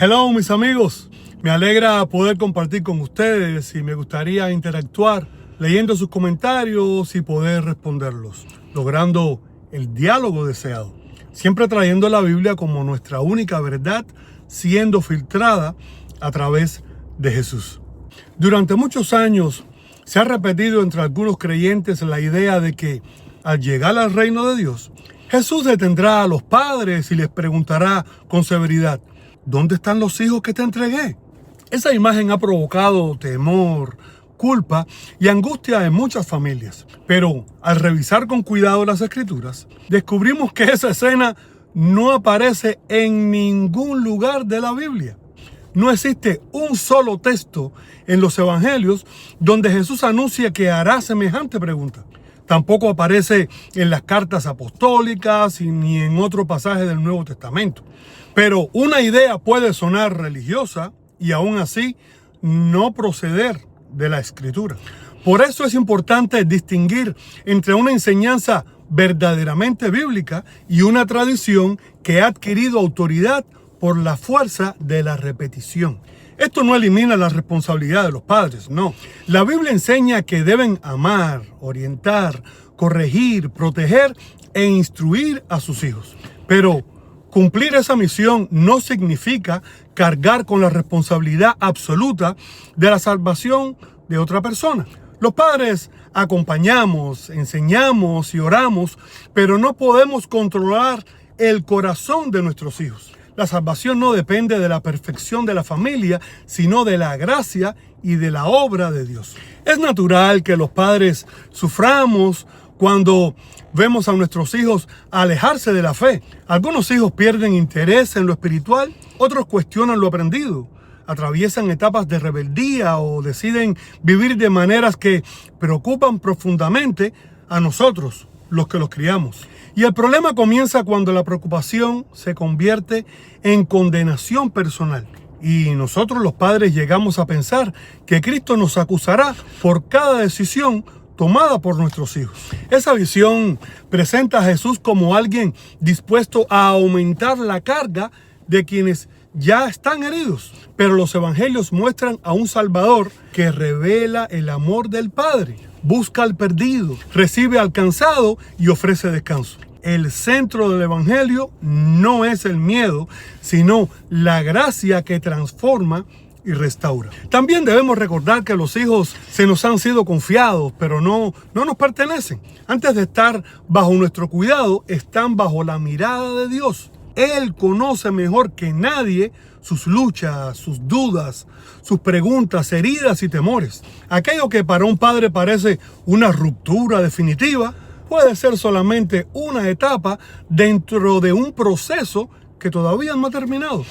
Hello mis amigos, me alegra poder compartir con ustedes y me gustaría interactuar leyendo sus comentarios y poder responderlos, logrando el diálogo deseado, siempre trayendo la Biblia como nuestra única verdad, siendo filtrada a través de Jesús. Durante muchos años se ha repetido entre algunos creyentes la idea de que al llegar al reino de Dios, Jesús detendrá a los padres y les preguntará con severidad: ¿dónde están los hijos que te entregué? Esa imagen ha provocado temor, culpa y angustia en muchas familias. Pero al revisar con cuidado las Escrituras, descubrimos que esa escena no aparece en ningún lugar de la Biblia. No existe un solo texto en los Evangelios donde Jesús anuncia que hará semejante pregunta. Tampoco aparece en las cartas apostólicas ni en otro pasaje del Nuevo Testamento. Pero una idea puede sonar religiosa y aún así no proceder de la Escritura. Por eso es importante distinguir entre una enseñanza verdaderamente bíblica y una tradición que ha adquirido autoridad por la fuerza de la repetición. Esto no elimina la responsabilidad de los padres, no. La Biblia enseña que deben amar, orientar, corregir, proteger e instruir a sus hijos. Pero cumplir esa misión no significa cargar con la responsabilidad absoluta de la salvación de otra persona. Los padres acompañamos, enseñamos y oramos, pero no podemos controlar el corazón de nuestros hijos. La salvación no depende de la perfección de la familia, sino de la gracia y de la obra de Dios. Es natural que los padres suframos cuando vemos a nuestros hijos alejarse de la fe. Algunos hijos pierden interés en lo espiritual, otros cuestionan lo aprendido, atraviesan etapas de rebeldía o deciden vivir de maneras que preocupan profundamente a nosotros, los que los criamos. Y el problema comienza cuando la preocupación se convierte en condenación personal. Y nosotros los padres llegamos a pensar que Cristo nos acusará por cada decisión tomada por nuestros hijos. Esa visión presenta a Jesús como alguien dispuesto a aumentar la carga de quienes ya están heridos. Pero los evangelios muestran a un Salvador que revela el amor del Padre, busca al perdido, recibe al cansado y ofrece descanso. El centro del evangelio no es el miedo, sino la gracia que transforma y restaura. También debemos recordar que los hijos se nos han sido confiados, pero no nos pertenecen. Antes de estar bajo nuestro cuidado, están bajo la mirada de Dios. Él conoce mejor que nadie sus luchas, sus dudas, sus preguntas, heridas y temores. Aquello que para un padre parece una ruptura definitiva, puede ser solamente una etapa dentro de un proceso que todavía no ha terminado.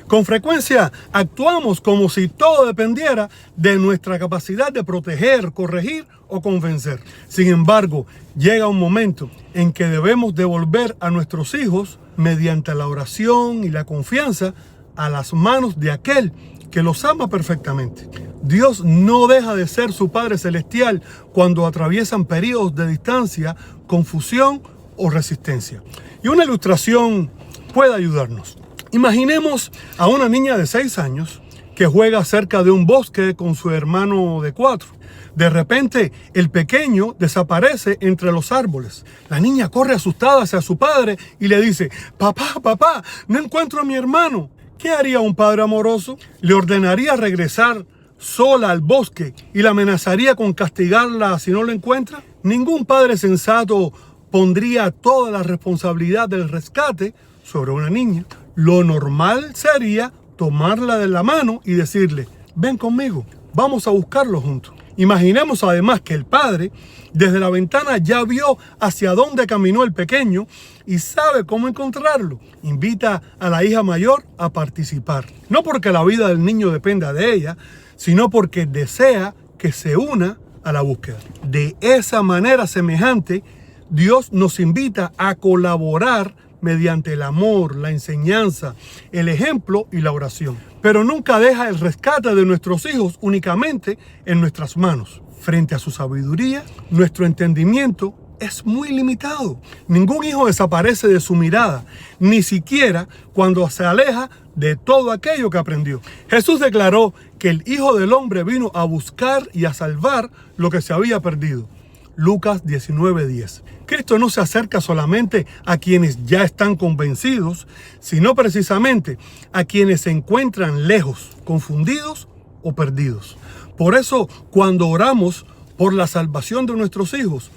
Con frecuencia actuamos como si todo dependiera de nuestra capacidad de proteger, corregir o convencer. Sin embargo, llega un momento en que debemos devolver a nuestros hijos, mediante la oración y la confianza, a las manos de aquel que los ama perfectamente. Dios no deja de ser su Padre Celestial cuando atraviesan periodos de distancia, confusión o resistencia. Y una ilustración puede ayudarnos. Imaginemos a una niña de 6 años que juega cerca de un bosque con su hermano de 4. De repente, el pequeño desaparece entre los árboles. La niña corre asustada hacia su padre y le dice: papá, no encuentro a mi hermano. ¿Qué haría un padre amoroso? ¿Le ordenaría regresar sola al bosque y la amenazaría con castigarla si no lo encuentra? Ningún padre sensato pondría toda la responsabilidad del rescate sobre una niña. Lo normal sería tomarla de la mano y decirle: ven conmigo, vamos a buscarlo juntos. Imaginemos además que el padre desde la ventana ya vio hacia dónde caminó el pequeño y sabe cómo encontrarlo. Invita a la hija mayor a participar. No porque la vida del niño dependa de ella, sino porque desea que se una a la búsqueda. De esa manera semejante, Dios nos invita a colaborar mediante el amor, la enseñanza, el ejemplo y la oración. Pero nunca deja el rescate de nuestros hijos únicamente en nuestras manos. Frente a su sabiduría, nuestro entendimiento es muy limitado. Ningún hijo desaparece de su mirada, ni siquiera cuando se aleja de todo aquello que aprendió. Jesús declaró que el Hijo del Hombre vino a buscar y a salvar lo que se había perdido. Lucas 19:10. Cristo no se acerca solamente a quienes ya están convencidos, sino precisamente a quienes se encuentran lejos, confundidos o perdidos. Por eso, cuando oramos por la salvación de nuestros hijos,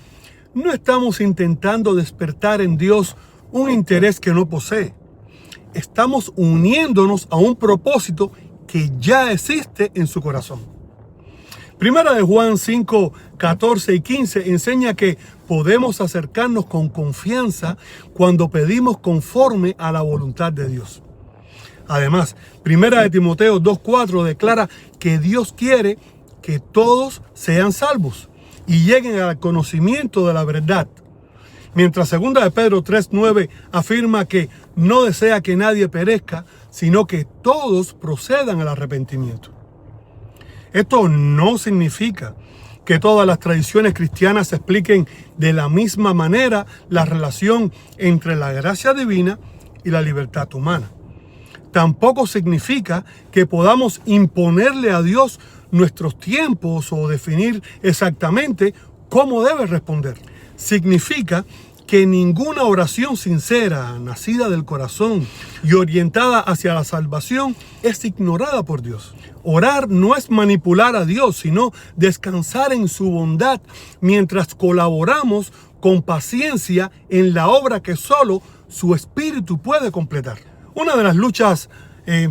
no estamos intentando despertar en Dios un interés que no posee. Estamos uniéndonos a un propósito que ya existe en su corazón. Primera de Juan 5, 14 y 15 enseña que podemos acercarnos con confianza cuando pedimos conforme a la voluntad de Dios. Además, Primera de Timoteo 2:4 declara que Dios quiere que todos sean salvos y lleguen al conocimiento de la verdad. Mientras Segunda de Pedro 3:9 afirma que no desea que nadie perezca, sino que todos procedan al arrepentimiento. Esto no significa que todas las tradiciones cristianas expliquen de la misma manera la relación entre la gracia divina y la libertad humana. Tampoco significa que podamos imponerle a Dios nuestros tiempos o definir exactamente cómo debe responder. Significa que ninguna oración sincera, nacida del corazón y orientada hacia la salvación, es ignorada por Dios. Orar no es manipular a Dios, sino descansar en su bondad mientras colaboramos con paciencia en la obra que solo su Espíritu puede completar. Una de las luchas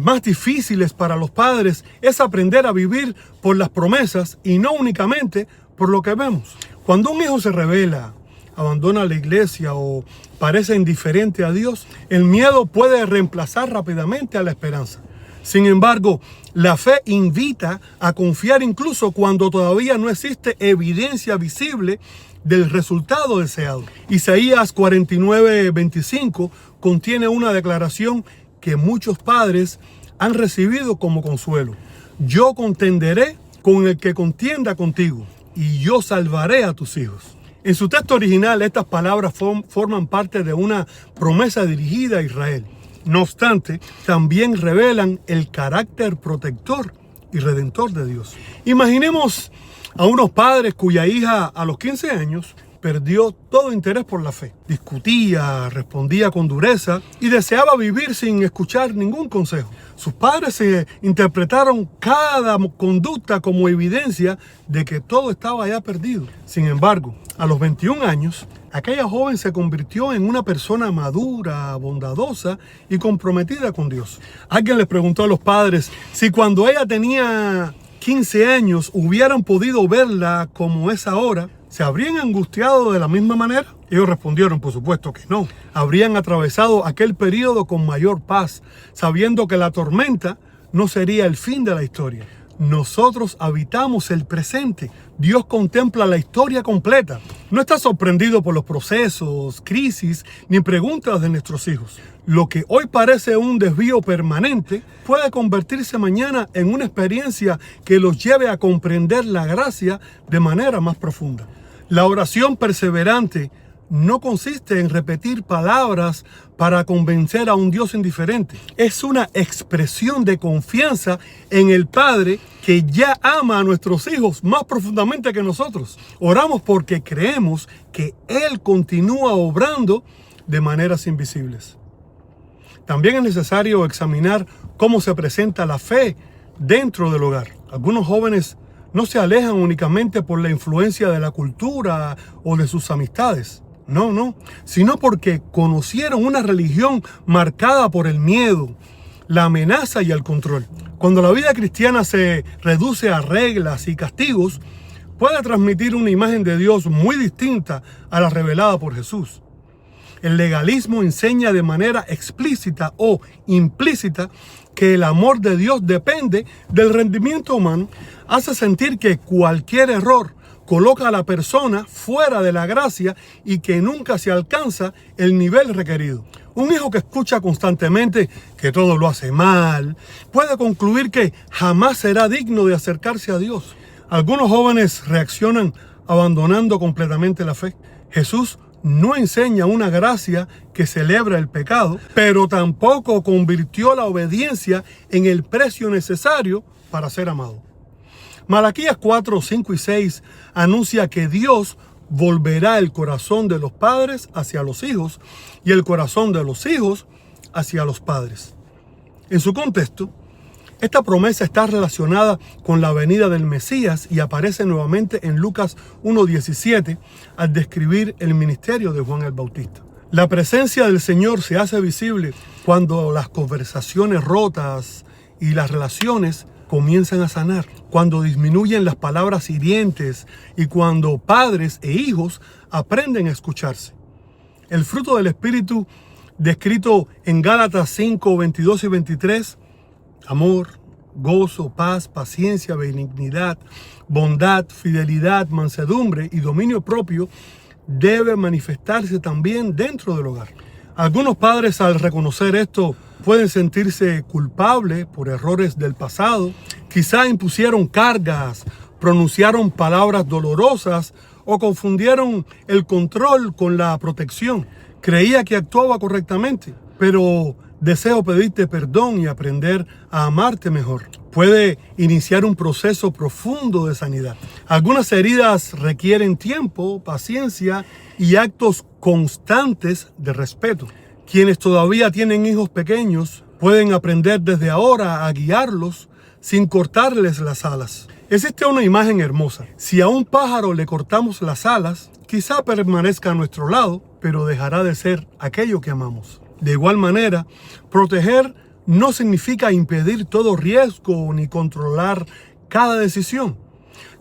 más difíciles para los padres es aprender a vivir por las promesas y no únicamente por lo que vemos. Cuando un hijo se rebela, abandona la iglesia o parece indiferente a Dios, el miedo puede reemplazar rápidamente a la esperanza. Sin embargo, la fe invita a confiar incluso cuando todavía no existe evidencia visible del resultado deseado. Isaías 49:25 contiene una declaración que muchos padres han recibido como consuelo. Yo contenderé con el que contienda contigo y yo salvaré a tus hijos. En su texto original, estas palabras forman parte de una promesa dirigida a Israel. No obstante, también revelan el carácter protector y redentor de Dios. Imaginemos a unos padres cuya hija a los 15 años perdió todo interés por la fe. Discutía, respondía con dureza y deseaba vivir sin escuchar ningún consejo. Sus padres interpretaron cada conducta como evidencia de que todo estaba ya perdido. Sin embargo, a los 21 años, aquella joven se convirtió en una persona madura, bondadosa y comprometida con Dios. Alguien les preguntó a los padres si cuando ella tenía 15 años hubieran podido verla como es ahora, ¿se habrían angustiado de la misma manera? Ellos respondieron, por supuesto que no. Habrían atravesado aquel periodo con mayor paz, sabiendo que la tormenta no sería el fin de la historia. Nosotros habitamos el presente. Dios contempla la historia completa. No está sorprendido por los procesos, crisis, ni preguntas de nuestros hijos. Lo que hoy parece un desvío permanente puede convertirse mañana en una experiencia que los lleve a comprender la gracia de manera más profunda. La oración perseverante no consiste en repetir palabras para convencer a un Dios indiferente. Es una expresión de confianza en el Padre que ya ama a nuestros hijos más profundamente que nosotros. Oramos porque creemos que Él continúa obrando de maneras invisibles. También es necesario examinar cómo se presenta la fe dentro del hogar. Algunos jóvenes no se alejan únicamente por la influencia de la cultura o de sus amistades. No, sino porque conocieron una religión marcada por el miedo, la amenaza y el control. Cuando la vida cristiana se reduce a reglas y castigos, puede transmitir una imagen de Dios muy distinta a la revelada por Jesús. El legalismo enseña de manera explícita o implícita que el amor de Dios depende del rendimiento humano. Hace sentir que cualquier error coloca a la persona fuera de la gracia y que nunca se alcanza el nivel requerido. Un hijo que escucha constantemente que todo lo hace mal puede concluir que jamás será digno de acercarse a Dios. Algunos jóvenes reaccionan abandonando completamente la fe. Jesús no enseña una gracia que celebra el pecado, pero tampoco convirtió la obediencia en el precio necesario para ser amado. Malaquías 4, 5 y 6 anuncia que Dios volverá el corazón de los padres hacia los hijos y el corazón de los hijos hacia los padres. En su contexto, esta promesa está relacionada con la venida del Mesías y aparece nuevamente en Lucas 1:17 al describir el ministerio de Juan el Bautista. La presencia del Señor se hace visible cuando las conversaciones rotas y las relaciones comienzan a sanar, cuando disminuyen las palabras hirientes y cuando padres e hijos aprenden a escucharse. El fruto del Espíritu descrito en Gálatas 5, 22 y 23, amor, gozo, paz, paciencia, benignidad, bondad, fidelidad, mansedumbre y dominio propio, debe manifestarse también dentro del hogar. Algunos padres, al reconocer esto, pueden sentirse culpables por errores del pasado. Quizá impusieron cargas, pronunciaron palabras dolorosas o confundieron el control con la protección. Creía que actuaba correctamente, pero deseo pedirte perdón y aprender a amarte mejor. Puede iniciar un proceso profundo de sanidad. Algunas heridas requieren tiempo, paciencia y actos constantes de respeto. Quienes todavía tienen hijos pequeños pueden aprender desde ahora a guiarlos sin cortarles las alas. Existe una imagen hermosa. Si a un pájaro le cortamos las alas, quizá permanezca a nuestro lado, pero dejará de ser aquello que amamos. De igual manera, proteger no significa impedir todo riesgo ni controlar cada decisión.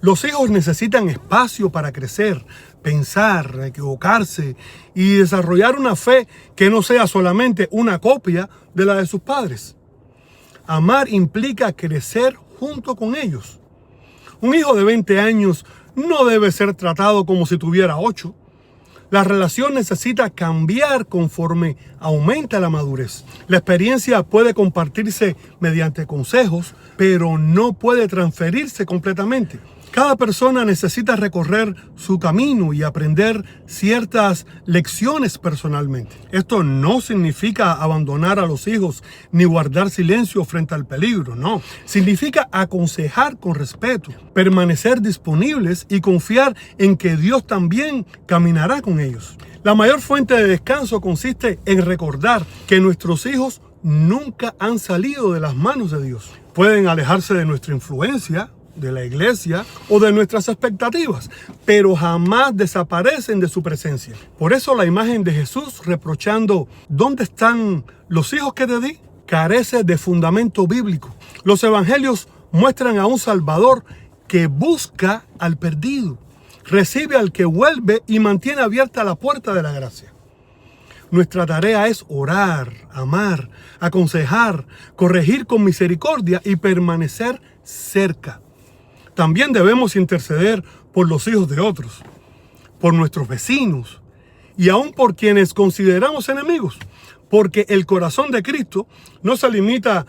Los hijos necesitan espacio para crecer, pensar, equivocarse y desarrollar una fe que no sea solamente una copia de la de sus padres. Amar implica crecer junto con ellos. Un hijo de 20 años no debe ser tratado como si tuviera 8. La relación necesita cambiar conforme aumenta la madurez. La experiencia puede compartirse mediante consejos, pero no puede transferirse completamente. Cada persona necesita recorrer su camino y aprender ciertas lecciones personalmente. Esto no significa abandonar a los hijos ni guardar silencio frente al peligro, no. Significa aconsejar con respeto, permanecer disponibles y confiar en que Dios también caminará con ellos. La mayor fuente de descanso consiste en recordar que nuestros hijos nunca han salido de las manos de Dios. Pueden alejarse de nuestra influencia, de la iglesia o de nuestras expectativas, pero jamás desaparecen de su presencia. Por eso la imagen de Jesús reprochando ¿dónde están los hijos que te di? Carece de fundamento bíblico. Los evangelios muestran a un Salvador que busca al perdido, recibe al que vuelve y mantiene abierta la puerta de la gracia. Nuestra tarea es orar, amar, aconsejar, corregir con misericordia y permanecer cerca. También debemos interceder por los hijos de otros, por nuestros vecinos y aún por quienes consideramos enemigos, porque el corazón de Cristo no se limita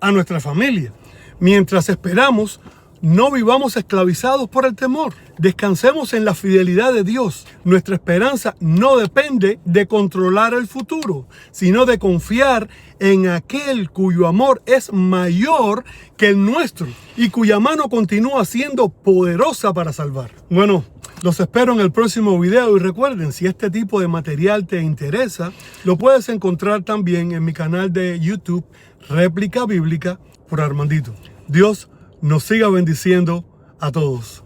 a nuestra familia. Mientras esperamos, no vivamos esclavizados por el temor. Descansemos en la fidelidad de Dios. Nuestra esperanza no depende de controlar el futuro, sino de confiar en aquel cuyo amor es mayor que el nuestro y cuya mano continúa siendo poderosa para salvar. Bueno, los espero en el próximo video y recuerden, si este tipo de material te interesa, lo puedes encontrar también en mi canal de YouTube, Réplica Bíblica por Armandito. Dios nos siga bendiciendo a todos.